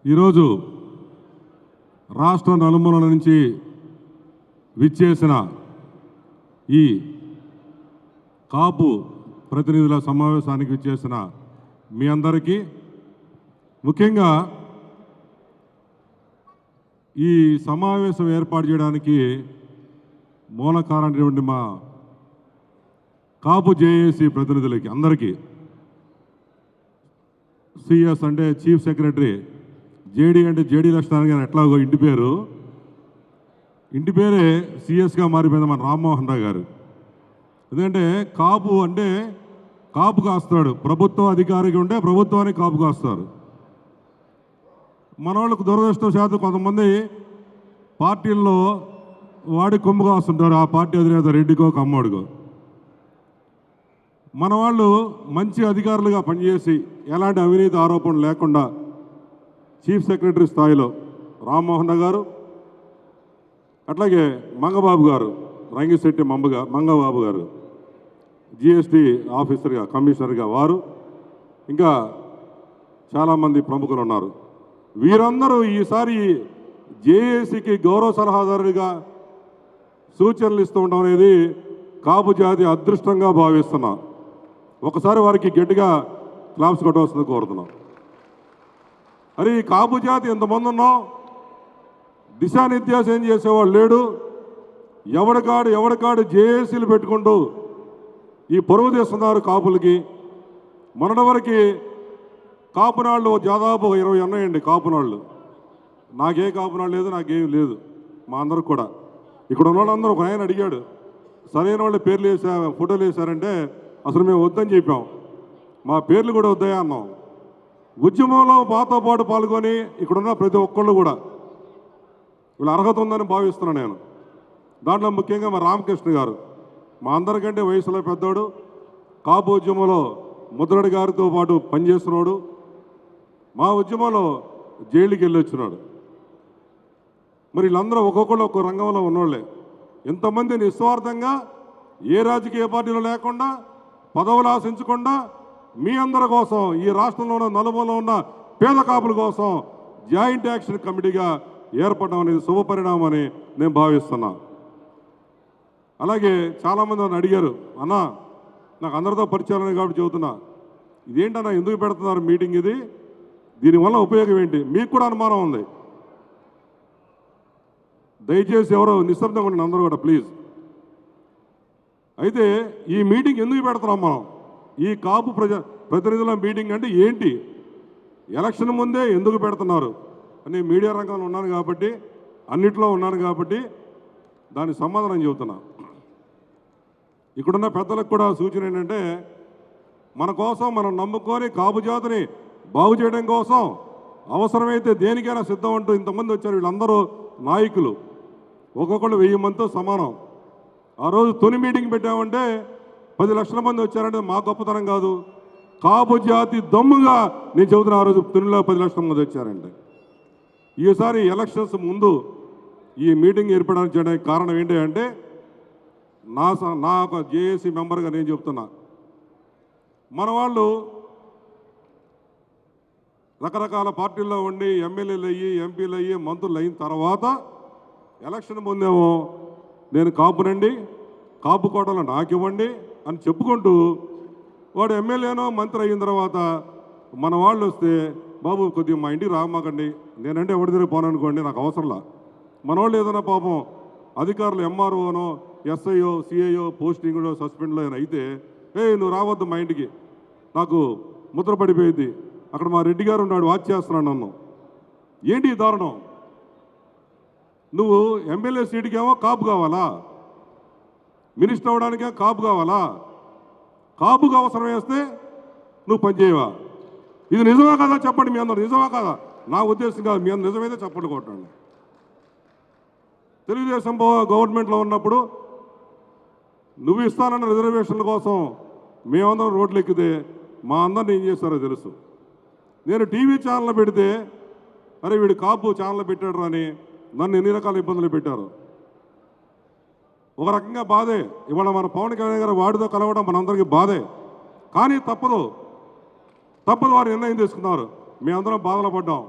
ఈరోజు రాష్ట్ర నలుమూలల నుంచి విచ్చేసిన ఈ కాపు ప్రతినిధుల సమావేశానికి విచ్చేసిన మీ అందరికీ ముఖ్యంగా ఈ సమావేశం ఏర్పాటు చేయడానికి మూల కారణమైనటువంటి మా కాపు జేఏసీ ప్రతినిధులకి అందరికీ సిఎస్ అంటే చీఫ్ సెక్రటరీ, జేడీ అంటే జేడీ లక్ష్మణ్ గారు ఎట్లాగో ఇంటి పేరే సిఎస్గా మారిపోయింది మన రామ్మోహన్ రావు గారు. ఎందుకంటే కాపు అంటే కాపు కాస్తాడు, ప్రభుత్వం అధికారిగా ఉంటే ప్రభుత్వానికి కాపు కాస్తారు. మన వాళ్ళకు దురదృష్టవశాత్తు కొంతమంది పార్టీల్లో వాడి కొమ్ము కాస్తుంటారు, ఆ పార్టీ అధినేత రెడ్డికో కమ్మోడికో. మన వాళ్ళు మంచి అధికారులుగా పనిచేసి ఎలాంటి అవినీతి ఆరోపణలు లేకుండా చీఫ్ సెక్రటరీ స్థాయిలో రామ్మోహన్ రావు గారు, అట్లాగే మంగబాబు గారు, రంగిశెట్టి మంగబాబు గారు జిఎస్టీ ఆఫీసర్గా కమిషనర్గా వారు, ఇంకా చాలామంది ప్రముఖులు ఉన్నారు. వీరందరూ ఈసారి జేఏసీకి గౌరవ సలహాదారుడిగా సూచనలు ఇస్తూ ఉండడం అనేది కాపు జాతి అదృష్టంగా భావిస్తున్నాం. ఒకసారి వారికి గట్టిగా క్లాప్స్ కొట్టవలసింది కోరుతున్నాం. అరే ఈ కాపు జాతి ఎంతమంది ఉన్నాం, దిశానిర్దేశం చేసేవాళ్ళు లేడు. ఎవడికాడు జేఏసీలు పెట్టుకుంటూ ఈ పరువు తీస్తున్నారు కాపులకి. మొన్నటి వరకు కాపునాళ్ళు దాదాపు 20 ఉన్నాయండి కాపునాళ్ళు. నాకే కాపునాళ్ళు లేదు, నాకేం లేదు, మా అందరికి కూడా. ఇక్కడ ఉన్న వాళ్ళందరూ ఒక ఆయన అడిగాడు, సరైన వాళ్ళ పేర్లు వేసా ఫోటోలు వేశారంటే అసలు మేము వద్దని చెప్పాం, మా పేర్లు కూడా వద్దాయా అన్నాం. ఉద్యమంలో మాతో పాటు పాల్గొని ఇక్కడున్న ప్రతి ఒక్కళ్ళు కూడా వీళ్ళు అర్హత ఉందని భావిస్తున్నాను నేను. దాంట్లో ముఖ్యంగా మా రామకృష్ణ గారు మా అందరికంటే వయసులో పెద్దోడు, కాపు ఉద్యమంలో ముద్రడి గారితో పాటు పనిచేస్తున్నాడు, మా ఉద్యమంలో జైలుకి వెళ్ళి వచ్చినాడు. మరి వీళ్ళందరూ ఒక్కొక్కళ్ళు ఒక్కో రంగంలో ఉన్నోళ్ళే. ఇంతమంది నిస్వార్థంగా ఏ రాజకీయ పార్టీలో లేకుండా పదవులు ఆశించకుండా మీ అందరి కోసం, ఈ రాష్ట్రంలో ఉన్న నలుమూలలో ఉన్న పేద కాపుల కోసం జాయింట్ యాక్షన్ కమిటీగా ఏర్పడడం అనేది శుభపరిణామం అని నేను భావిస్తున్నా. అలాగే చాలామంది నన్ను అడిగారు, అన్న నాకు అందరితో పరిచయాలని కాబట్టి చెబుతున్నా, ఇదేంటన్నా ఎందుకు పెడుతున్నారు మీటింగ్, ఇది దీనివల్ల ఉపయోగం ఏంటి? మీకు కూడా అనుమానం ఉంది. దయచేసి ఎవరో నిశ్శబ్దంగా ఉండండి అందరూ కూడా ప్లీజ్. అయితే ఈ మీటింగ్ ఎందుకు పెడుతున్నాం మనం? ఈ కాపు ప్రతినిధుల మీటింగ్ అంటే ఏంటి, ఎలక్షన్ ముందే ఎందుకు పెడుతున్నారు అని మీడియా రంగంలో ఉన్నాను కాబట్టి, అన్నిట్లో ఉన్నాను కాబట్టి దానికి సమాధానం చెబుతున్నా. ఇక్కడున్న పెద్దలకు కూడా సూచన ఏంటంటే, మన కోసం మనం నమ్ముకొని కాపు జాతిని బాగు చేయడం కోసం అవసరమైతే దేనికైనా సిద్ధం అంటూ ఇంతమంది వచ్చారు. వీళ్ళందరూ నాయకులు, ఒక్కొక్కళ్ళు 1000 మందితో సమానం. ఆ రోజు తొలి మీటింగ్ పెట్టామంటే 10 లక్షల మంది వచ్చారంటే మా గొప్పతనం కాదు, కాపు జాతి దమ్ముగా నేను చెబుతున్నా. ఆ రోజు తొలిలో 10 లక్షల మంది వచ్చారంటే. ఈసారి ఎలక్షన్స్ ముందు ఈ మీటింగ్ ఏర్పడడానికి కారణం ఏంటి అంటే, నా ఒక జేఏసీ మెంబర్గా నేను చెప్తున్నా, మన వాళ్ళు రకరకాల పార్టీల్లో ఉండి ఎమ్మెల్యేలు అయ్యి ఎంపీలు అయ్యి మంత్రులు అయిన తర్వాత ఎలక్షన్ ముందేమో నేను కాపునండి, కాపు కోటలు నాకు ఇవ్వండి అని చెప్పుకుంటూ వాడు ఎమ్మెల్యేనో మంత్రి అయిన తర్వాత మన వాళ్ళు వస్తే, బాబు కొద్దిగా మా ఇంటికి రామాకండి, నేనంటే ఎవరి దగ్గర పోననుకోండి, నాకు అవసరంలా. మన వాళ్ళు ఏదైనా పాపం అధికారులు ఎంఆర్ఓనో ఎస్ఐఓ సిఐఓ పోస్టింగ్లో సస్పెండ్లో అయితే, నువ్వు రావద్దు మా ఇంటికి, నాకు ముద్ర పడిపోయింది, అక్కడ మా రెడ్డి గారు ఉన్నాడు వాచ్ చేస్తున్నాడు నన్ను. ఏంటి ఈ దారుణం? నువ్వు ఎమ్మెల్యే సీటుకేమో కాపు కావాలా, మినిస్టర్ అవ్వడానికే కాపు కావాలా, కాపుకు అవసరం వేస్తే నువ్వు పనిచేయవా? ఇది నిజమా కదా చెప్పండి, మీ అందరూ నిజమా కదా? నా ఉద్దేశం కాదు, మీ అందరూ నిజమైతే చెప్పండి కొట్టండి. తెలుగుదేశం గవర్నమెంట్లో ఉన్నప్పుడు నువ్వు ఇస్తానన్న రిజర్వేషన్ల కోసం మేమందరం రోడ్లు ఎక్కితే మా అందరిని ఏం చేస్తారో తెలుసు. నేను టీవీ ఛానల్ పెడితే, అరే వీడు కాపు ఛానల్ పెట్టాడు అని నన్ను ఎన్ని రకాల ఇబ్బందులు పెట్టారు. ఒక రకంగా బాధే. ఇవాళ మన పవన్ కళ్యాణ్ గారు వాడితో కలవడం మనందరికీ బాధే. కానీ తప్పదు, వారు నిర్ణయం తీసుకున్నారు. మేమందరం బాధలు పడ్డాం.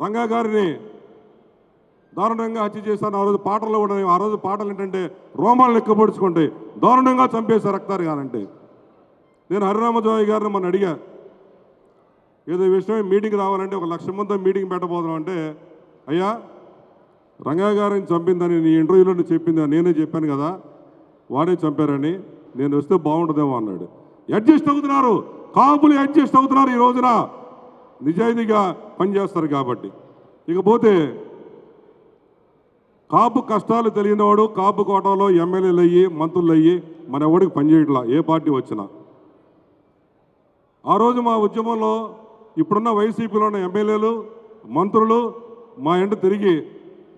రంగా గారిని దారుణంగా హత్య చేశాను. ఆ రోజు పాటలు కూడా ఆ రోజు పాటలు ఏంటంటే రోమాలు లెక్కపొడుచుకుంటాయి, దారుణంగా చంపేశారు రక్తారు కానంటే. నేను హరిరామజోయి గారిని మొన్న అడిగా, ఏదో విషయం మీటింగ్ రావాలంటే 1,00,000 మందితో మీటింగ్ పెట్టబోదాం అంటే, అయ్యా రంగా గారిని చంపిందని నీ ఇంటర్వ్యూలో చెప్పింది నేనే చెప్పాను కదా, వాడే చంపారని, నేను వస్తే బాగుంటుందేమో అన్నాడు. అడ్జస్ట్ అవుతున్నారు, కాపులు అడ్జస్ట్ అవుతున్నారు ఈ రోజున, నిజాయితీగా పనిచేస్తారు కాబట్టి. ఇకపోతే కాపు కష్టాలు తెలియనివాడు కాపు కోటలో ఎమ్మెల్యేలు అయ్యి మంత్రులు అయ్యి మన ఎవడికి పనిచేయట్లా, ఏ పార్టీ వచ్చినా. ఆ రోజు మా ఉద్యమంలో ఇప్పుడున్న వైసీపీలో ఉన్న ఎమ్మెల్యేలు మంత్రులు మా ఎంట తిరిగి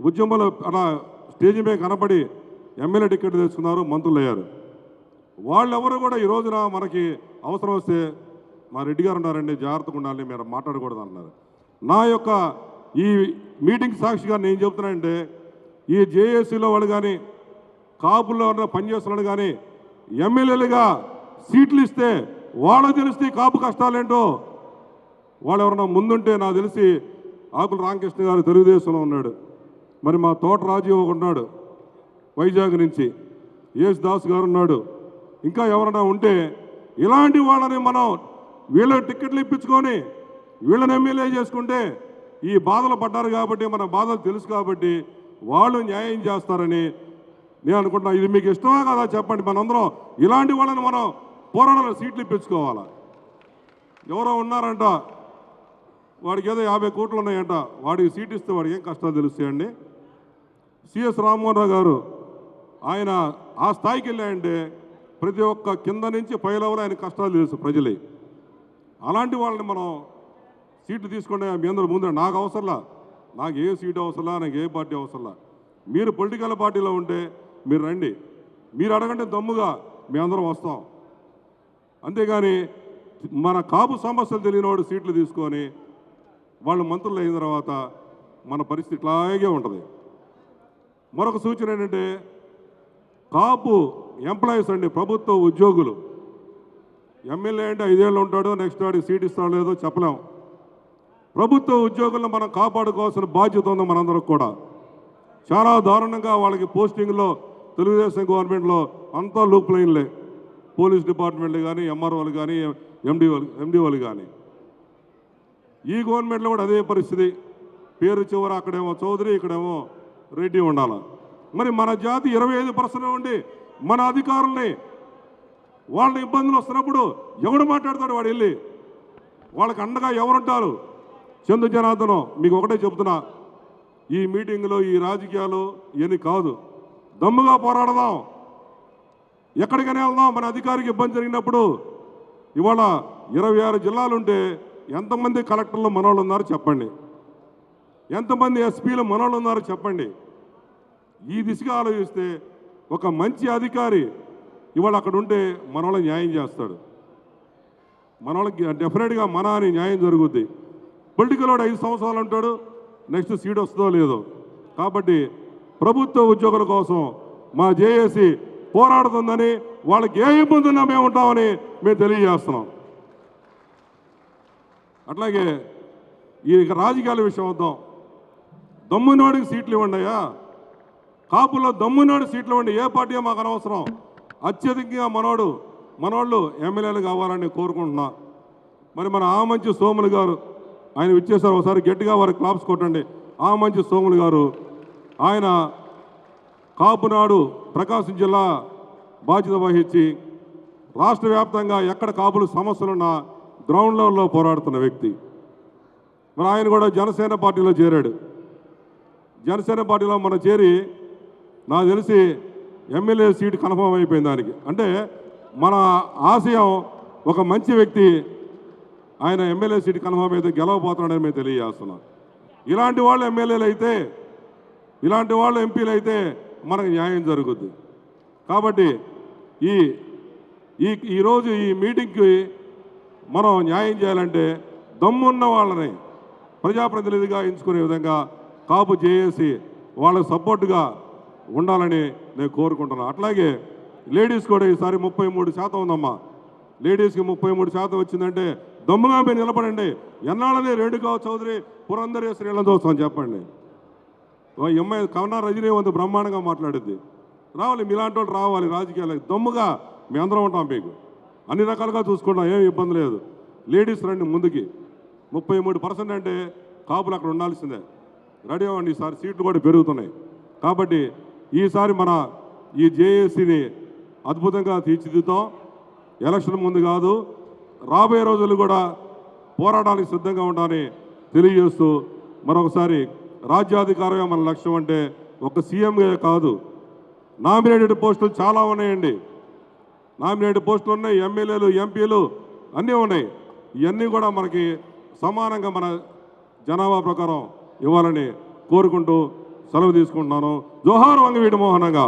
ఉద్యమంలో అలా స్టేజ్ మీద కనపడి ఎమ్మెల్యే టికెట్ తెచ్చుకున్నారు, మంత్రులు అయ్యారు. వాళ్ళెవరు కూడా ఈ రోజున మనకి అవసరం వస్తే మా రెడ్డి గారు ఉన్నారండి, జాగ్రత్తగా ఉండాలి, మీరు మాట్లాడకూడదు అన్నారు. నా యొక్క ఈ మీటింగ్ సాక్షిగా నేను చెప్తున్నానంటే, ఈ జేఏసీలో వాళ్ళు కానీ కాపుల్లో ఉన్న పనిచేస్తున్న కానీ ఎమ్మెల్యేలుగా సీట్లు ఇస్తే వాళ్ళకు తెలిస్తే కాపు కష్టాలేంటో. వాళ్ళు ఎవరన్నా ముందుంటే నాకు తెలిసి ఆకుల రామకృష్ణ గారు తెలుగుదేశంలో ఉన్నాడు, మరి మా తోట రాజీవ్ ఉన్నాడు వైజాగ్ నుంచి, యేస్ దాస్ గారు ఉన్నాడు, ఇంకా ఎవరైనా ఉంటే ఇలాంటి వాళ్ళని మనం వీళ్ళ టిక్కెట్లు ఇప్పించుకొని వీళ్ళని ఎమ్మెల్యే చేసుకుంటే ఈ బాధలు పడ్డారు కాబట్టి, మన బాధలు తెలుసు కాబట్టి వాళ్ళు న్యాయం చేస్తారని నేను అనుకుంటున్నా. ఇది మీకు ఇష్టమా కదా చెప్పండి. మనందరం ఇలాంటి వాళ్ళని మనం పోరాటాల సీట్లు ఇప్పించుకోవాలా. ఎవరో ఉన్నారంట, వాడికి ఏదో 50 కోట్లు ఉన్నాయంట, వాడికి సీట్ ఇస్తే వాడికి ఏం కష్టాలు తెలుస్తాయండి. సిఎస్ రామ్మోహన్ రావు గారు ఆయన ఆ స్థాయికి వెళ్ళాయంటే ప్రతి ఒక్క కింద నుంచి పై లెవెల్ ఆయన కష్టాలు తెలుసు ప్రజలే. అలాంటి వాళ్ళని మనం సీట్లు తీసుకుంటే మీ అందరూ ముందు నాకు అవసరంలా, నాకు ఏ సీటు అవసరంలా, నాకు ఏ పార్టీ అవసరంలా. మీరు పొలిటికల్ పార్టీలో ఉంటే మీరు రండి, మీరు అడగంటే దమ్ముగా మీ అందరం వస్తాం. అంతేగాని మన కాపు సమస్యలు తెలియనివాడు సీట్లు తీసుకొని వాళ్ళు మంత్రులు అయిన తర్వాత మన పరిస్థితి ఇట్లాగే ఉంటుంది. మరొక సూచన ఏంటంటే, కాపు ఎంప్లాయీస్ అండి, ప్రభుత్వ ఉద్యోగులు, ఎమ్మెల్యే అంటే 5 ఏళ్ళు ఉంటాడు, నెక్స్ట్ వాడికి సీట్ ఇస్తాడో లేదో చెప్పలేం. ప్రభుత్వ ఉద్యోగులను మనం కాపాడుకోవాల్సిన బాధ్యత ఉంది మనందరికి కూడా. చాలా దారుణంగా వాళ్ళకి పోస్టింగ్లో తెలుగుదేశం గవర్నమెంట్లో అంతా లూప్ లైన్లే, పోలీస్ డిపార్ట్మెంట్లు కానీ ఎంఆర్ఓలు కానీ ఎండిఓలు కానీ. ఈ గవర్నమెంట్లో కూడా అదే పరిస్థితి, పేరు చివర అక్కడేమో చౌదరి ఇక్కడేమో రెడ్డి ఉండాలి. మరి మన జాతి 25% ఉండి మన అధికారుల్ని వాళ్ళ ఇబ్బందులు వస్తున్నప్పుడు ఎవడు మాట్లాడతాడు? వాడు వెళ్ళి వాళ్ళకి అండగా ఎవరుంటారు? చందు జనార్దనం మీకు ఒకటే చెప్తున్నా, ఈ మీటింగ్లో ఈ రాజకీయాలు ఇవన్నీ కాదు, దమ్ముగా పోరాడదాం, ఎక్కడికైనా వెళ్దాం. మన అధికారికి ఇబ్బంది జరిగినప్పుడు ఇవాళ 26 జిల్లాలుంటే ఎంతమంది కలెక్టర్లు మనోళ్ళు ఉన్నారు చెప్పండి, ఎంతమంది ఎస్పీలు మనోళ్ళు ఉన్నారు చెప్పండి. ఈ దిశగా ఆలోచిస్తే ఒక మంచి అధికారి ఇవాళ అక్కడ ఉంటే మనోళ్ళకి న్యాయం చేస్తాడు, మనోళ్ళకి డెఫినెట్గా మన అని న్యాయం జరుగుద్ది. పొలిటికల్ వాడు 5 సంవత్సరాలు ఉంటాడు, నెక్స్ట్ సీట్ వస్తుందో లేదో. కాబట్టి ప్రభుత్వ ఉద్యోగుల కోసం మా జేఏసీ పోరాడుతుందని, వాళ్ళకి ఏ ఇబ్బంది ఉన్నా మేము ఉంటామని మేము తెలియజేస్తున్నాం. అట్లాగే ఈ రాజకీయాల విషయం వద్దాం. దమ్మునోడికి సీట్లు ఇవ్వండి అయ్యా, కాపుల్లో దమ్మునోడి సీట్లు ఇవ్వండి, ఏ పార్టీ మాకు అనవసరం. అత్యధికంగా మనోళ్ళు ఎమ్మెల్యేలు కావాలని కోరుకుంటున్నా. మరి మన ఆమంచి సోములు గారు ఆయన ఇచ్చేసారు, ఒకసారి గట్టిగా వారికి క్లాప్స్ కొట్టండి. ఆమంచి సోములు గారు ఆయన కాపునాడు ప్రకాశం జిల్లా బాధ్యత వహించి రాష్ట్ర వ్యాప్తంగా ఎక్కడ కాపులు సమస్యలున్నా గ్రౌండ్ లెవెల్లో పోరాడుతున్న వ్యక్తి. మరి ఆయన కూడా జనసేన పార్టీలో చేరాడు. జనసేన పార్టీలో మనం చేరి నాకు తెలిసి ఎమ్మెల్యే సీటు కన్ఫర్మ్ అయిపోయింది దానికి. అంటే మన ఆశయం ఒక మంచి వ్యక్తి ఆయన ఎమ్మెల్యే సీటు కన్ఫర్మ్ అయితే గెలవబోతున్నాడని మేము తెలియజేస్తున్నాం. ఇలాంటి వాళ్ళు ఎమ్మెల్యేలు అయితే, ఇలాంటి వాళ్ళు ఎంపీలు అయితే మనకు న్యాయం జరుగుద్ది. కాబట్టి ఈరోజు ఈ మీటింగ్కి మనం న్యాయం చేయాలంటే దమ్మున్న వాళ్ళని ప్రజాప్రతినిధిగా ఎంచుకునే విధంగా కాపు జేఏసీ వాళ్ళకు సపోర్టుగా ఉండాలని నేను కోరుకుంటున్నాను. అట్లాగే లేడీస్ కూడా ఈసారి 33% ఉందమ్మా. లేడీస్కి 33% వచ్చిందంటే దమ్ముగా మీరు నిలబడండి. ఎన్నాళ్ళని రేణుకా చౌదరి పురంధరేశ్వరి ఇళ్ళని చూస్తాం చెప్పండి. ఎంఐ కవనా రజనీవంత్ బ్రహ్మాండంగా మాట్లాడుద్ది. రావాలి, మీలాంటి వాళ్ళు రావాలి రాజకీయాలకు. దమ్ముగా మీ అందరం ఉంటాం, మీకు అన్ని రకాలుగా చూసుకుంటాం, ఏమి ఇబ్బంది లేదు. లేడీస్ రండి ముందుకి. 33% అంటే కాపులు అక్కడ ఉండాల్సిందే. రెడీ అవ్వండి, ఈసారి సీట్లు కూడా పెరుగుతున్నాయి. కాబట్టి ఈసారి మన ఈ జేఏసీని అద్భుతంగా తీర్చిదిద్దాం. ఎలక్షన్ ముందు కాదు, రాబోయే రోజులు కూడా పోరాటానికి సిద్ధంగా ఉండాలని తెలియజేస్తూ మరొకసారి రాజ్యాధికారమే మన లక్ష్యం. అంటే ఒక సీఎంగా కాదు, నామినేటెడ్ పోస్టులు చాలా ఉన్నాయండి. నామినేటెడ్ పోస్టులు ఉన్నాయి, ఎమ్మెల్యేలు ఎంపీలు అన్నీ ఉన్నాయి. ఇవన్నీ కూడా మనకి సమానంగా మన జనాభా ప్రకారం ఇవ్వాలని కోరుకుంటూ సెలవు తీసుకుంటున్నాను. జోహార్ వంగవీటి మోహనంగా.